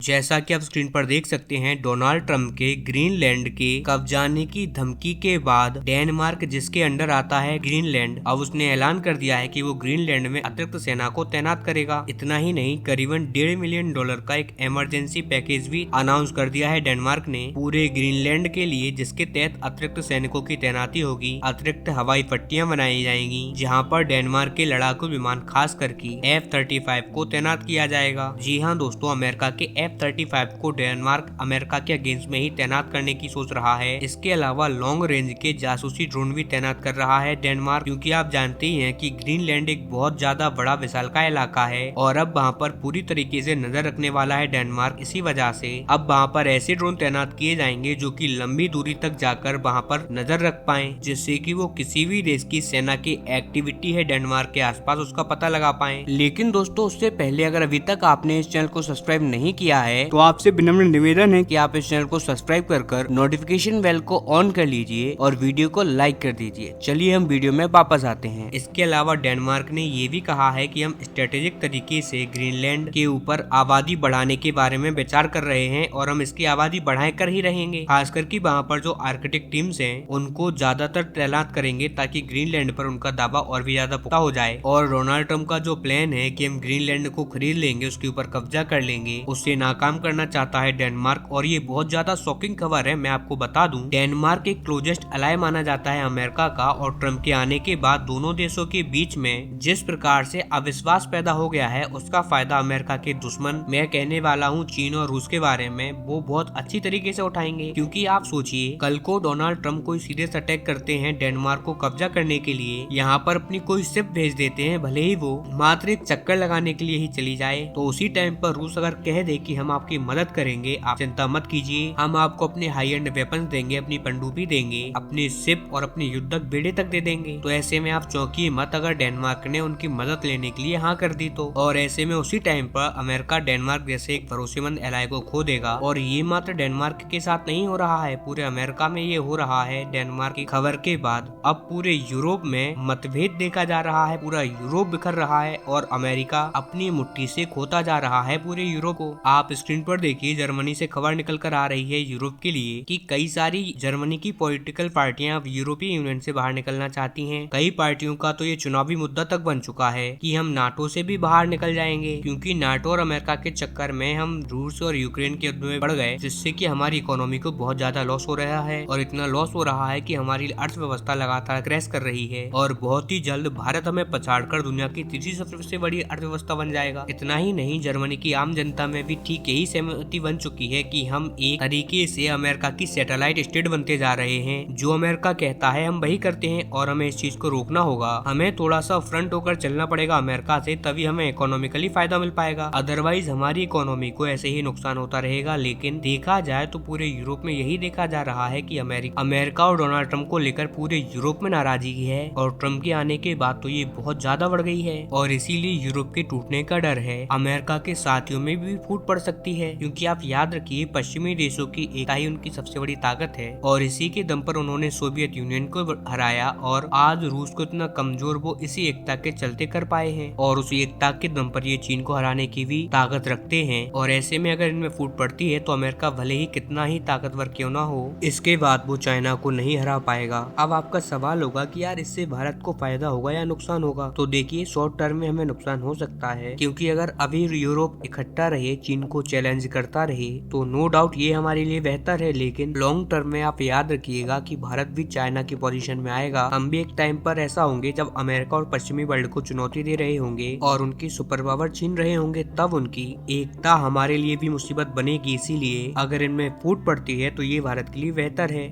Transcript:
जैसा कि आप स्क्रीन पर देख सकते हैं, डोनाल्ड ट्रंप के ग्रीनलैंड के कब्जाने की धमकी के बाद डेनमार्क, जिसके अंडर आता है ग्रीनलैंड, अब उसने ऐलान कर दिया है कि वो ग्रीनलैंड में अतिरिक्त सेना को तैनात करेगा। इतना ही नहीं, करीबन $1.5 मिलियन का एक इमरजेंसी पैकेज भी अनाउंस कर दिया है डेनमार्क ने पूरे ग्रीनलैंड के लिए, जिसके तहत अतिरिक्त सैनिकों की तैनाती होगी, अतिरिक्त हवाई पट्टियां बनाई जाएंगी, जहां पर डेनमार्क के लड़ाकू विमान खास करके F-35 को तैनात किया जाएगा। जी हाँ दोस्तों, अमेरिका के F-35 को डेनमार्क अमेरिका के अगेंस्ट में ही तैनात करने की सोच रहा है। इसके अलावा लॉन्ग रेंज के जासूसी ड्रोन भी तैनात कर रहा है डेनमार्क, क्योंकि आप जानते ही हैं कि ग्रीनलैंड एक बहुत ज्यादा बड़ा विशालकाय इलाका है और अब वहाँ पर पूरी तरीके से नजर रखने वाला है डेनमार्क। इसी वजह से अब वहाँ पर ऐसे ड्रोन तैनात किए जाएंगे जो कि लंबी दूरी तक जाकर वहाँ पर नजर रख पाए, जिससे कि वो किसी भी देश की सेना की एक्टिविटी है डेनमार्क के आसपास उसका पता लगा पाए। लेकिन दोस्तों, उससे पहले अगर अभी तक आपने इस चैनल को सब्सक्राइब नहीं किया है तो आपसे विनम्र निवेदन है कि आप इस चैनल को सब्सक्राइब कर नोटिफिकेशन बेल को ऑन कर लीजिए और वीडियो को लाइक कर दीजिए। चलिए हम वीडियो में वापस आते हैं। इसके अलावा डेनमार्क ने ये भी कहा है कि हम स्ट्रेटेजिक तरीके से ग्रीनलैंड के ऊपर आबादी बढ़ाने के बारे में विचार कर रहे हैं और हम इसकी आबादी बढ़ाए कर ही रहेंगे। खासकर कि वहाँ पर जो आर्किटेक्ट टीम्स हैं उनको ज्यादातर तैनात करेंगे ताकि ग्रीनलैंड पर उनका दावा और भी ज्यादा पुख्ता हो जाए। और डोनाल्ड ट्रंप का जो प्लान है कि हम ग्रीनलैंड को खरीद लेंगे, उसके ऊपर कब्जा कर लेंगे, उससे नाकाम करना चाहता है डेनमार्क। और ये बहुत ज्यादा शॉकिंग खबर है, मैं आपको बता दूं, डेनमार्क एक क्लोजेस्ट अलाय माना जाता है अमेरिका का, और ट्रंप के आने के बाद दोनों देशों के बीच में जिस प्रकार से अविश्वास पैदा हो गया है उसका फायदा अमेरिका के दुश्मन, मैं कहने वाला हूँ चीन और रूस के बारे में, वो बहुत अच्छी तरीके से उठाएंगे। क्योंकि आप सोचिए, कल को डोनाल्ड ट्रंप कोई सीरियस अटैक करते हैं डेनमार्क को कब्जा करने के लिए, यहाँ पर अपनी कोई शिप भेज देते हैं, भले ही वो मात्र एक चक्कर लगाने के लिए ही चली जाए, तो उसी टाइम पर रूस अगर कह दे कि हम आपकी मदद करेंगे, आप चिंता मत कीजिए, हम आपको अपने हाई एंड वेपन देंगे, अपनी पनडुब्बी देंगे, अपने शिप और अपने युद्धक बेड़े तक दे देंगे, तो ऐसे में आप चौंकिए मत अगर डेनमार्क ने उनकी मदद लेने के लिए हाँ कर दी तो। और ऐसे में उसी टाइम पर अमेरिका डेनमार्क जैसे एक भरोसेमंद एलाय को खो देगा। और ये मात्र डेनमार्क के साथ नहीं हो रहा है, पूरे अमेरिका में ये हो रहा है। डेनमार्क की खबर के बाद अब पूरे यूरोप में मतभेद देखा जा रहा है, पूरा यूरोप बिखर रहा है और अमेरिका अपनी मुट्ठी से खोता जा रहा है पूरे यूरोप को। आप स्क्रीन पर देखिए, जर्मनी से खबर निकल कर आ रही है यूरोप के लिए कि कई सारी जर्मनी की पॉलिटिकल पार्टियां अब यूरोपीय यूनियन से बाहर निकलना चाहती हैं। कई पार्टियों का तो ये चुनावी मुद्दा तक बन चुका है कि हम नाटो से भी बाहर निकल जाएंगे, क्योंकि नाटो और अमेरिका के चक्कर में हम रूस और यूक्रेन के युद्ध में पड़ गए, जिससे कि हमारी इकोनॉमी को बहुत ज्यादा लॉस हो रहा है और इतना लॉस हो रहा है कि हमारी अर्थव्यवस्था लगातार क्रैश कर रही है और बहुत ही जल्द भारत हमें पछाड़कर दुनिया की तीसरी सबसे बड़ी अर्थव्यवस्था बन जाएगा। इतना ही नहीं, जर्मनी की आम जनता में भी ठीक यही सहमति बन चुकी है कि हम एक तरीके से अमेरिका की सैटेलाइट स्टेट बनते जा रहे हैं। जो अमेरिका कहता है हम वही करते हैं और हमें इस चीज को रोकना होगा। हमें थोड़ा सा फ्रंट होकर चलना पड़ेगा अमेरिका से, तभी हमें इकोनॉमिकली फायदा मिल पाएगा, अदरवाइज हमारी इकोनॉमी को ऐसे ही नुकसान होता रहेगा। लेकिन देखा जाए तो पूरे यूरोप में यही देखा जा रहा है कि अमेरिका और डोनाल्ड ट्रंप को लेकर पूरे यूरोप में नाराजगी है और ट्रंप के आने के बाद तो ये बहुत ज्यादा बढ़ गई है और इसीलिए यूरोप के टूटने का डर है। अमेरिका के साथियों में भी फूट पड़ सकती है, क्योंकि आप याद रखिए, पश्चिमी देशों की एकता ही उनकी सबसे बड़ी ताकत है और इसी के दम पर उन्होंने सोवियत यूनियन को हराया और आज रूस को इतना कमजोर वो इसी एकता के चलते कर पाए हैं और उसी एकता के दम पर ये चीन को हराने की भी ताकत रखते हैं। और ऐसे में अगर इनमें फूट पड़ती है तो अमेरिका भले ही कितना ही ताकतवर क्यों ना हो, इसके बाद वो चाइना को नहीं हरा पाएगा। अब आपका सवाल होगा कि यार इससे भारत को फायदा होगा या नुकसान होगा, तो देखिए शॉर्ट टर्म में हमें नुकसान हो सकता है, क्योंकि अगर अभी यूरोप इकट्ठा रहे, चीन को चैलेंज करता रहे, तो नो डाउट ये हमारे लिए बेहतर है। लेकिन लॉन्ग टर्म में आप याद रखिएगा कि भारत भी चाइना की पोजीशन में आएगा। हम भी एक टाइम पर ऐसा होंगे जब अमेरिका और पश्चिमी वर्ल्ड को चुनौती दे रहे होंगे और उनकी सुपर पावर छीन रहे होंगे, तब उनकी एकता हमारे लिए भी मुसीबत बनेगी। इसीलिए अगर इनमें फूट पड़ती है तो ये भारत के लिए बेहतर है।